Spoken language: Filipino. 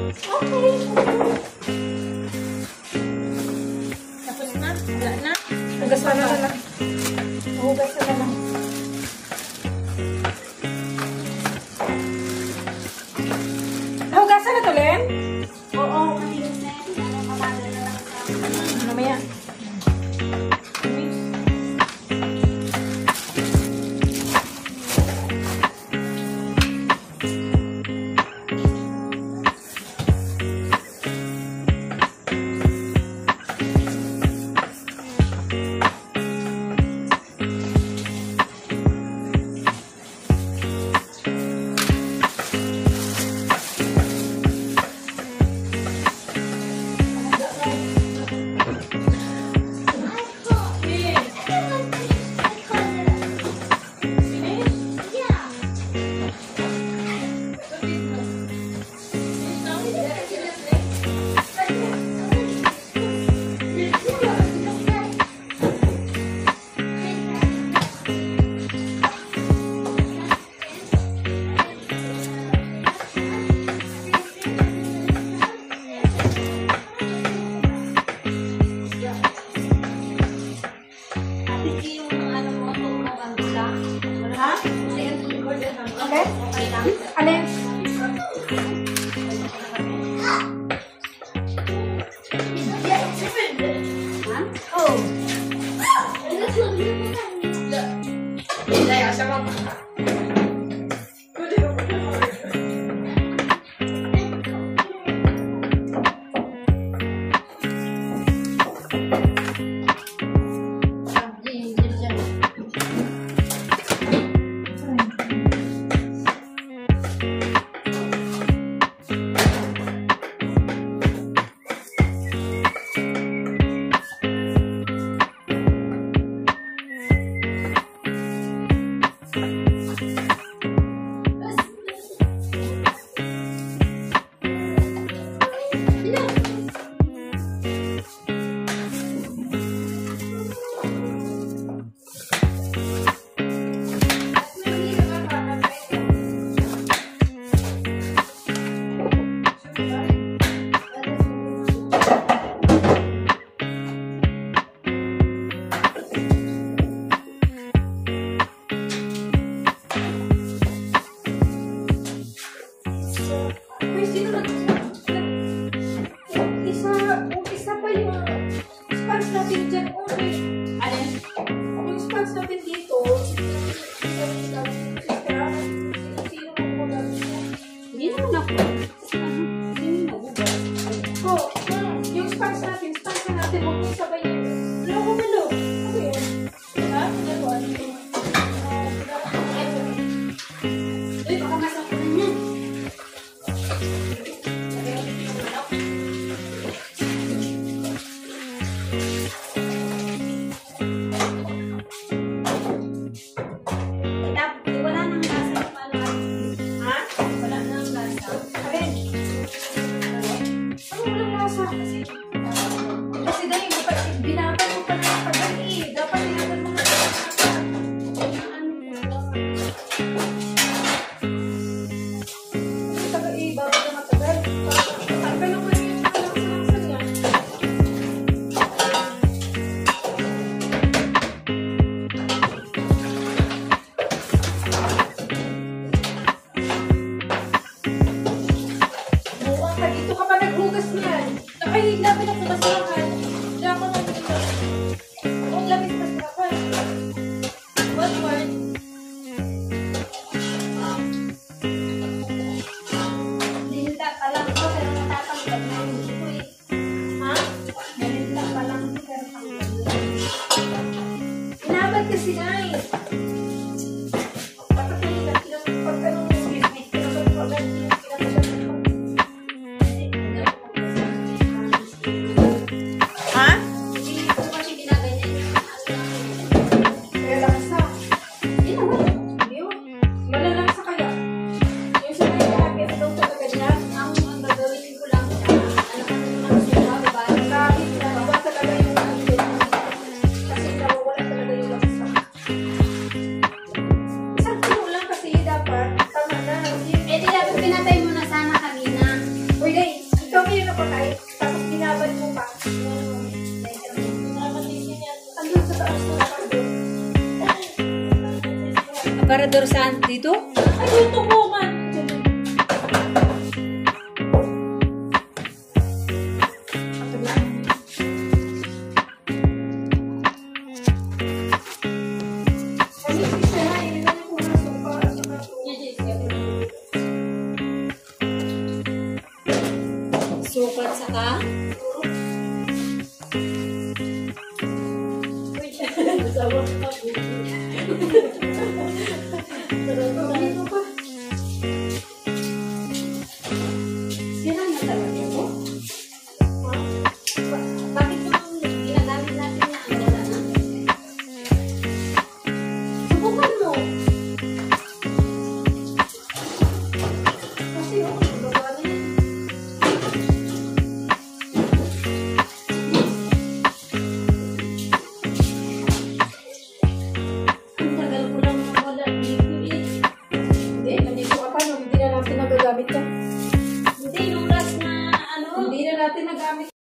Okay. Tapos na? Wala na? Hugasan na lang. Hugasan na lang. Hugasan na to, Len? Oo, malinis na yan. Mamagal na lang sa... Mamaya. patay, tapos binabad mo pa. Andun sa taas ng aparador. Aparador saan? Dito? Ay, dito po man. Sukat saka? Sira na talaga mo? Bakit yung ginagamit natin na ang wala na? Subukan mo. Kasi yung gagawa na yan. Ang tagal ko lang wala dito eh. Hindi, nandito ka pa. Hindi na natin nagagamit ka. Hindi, nung last na ano, Hindi na natin nagamit.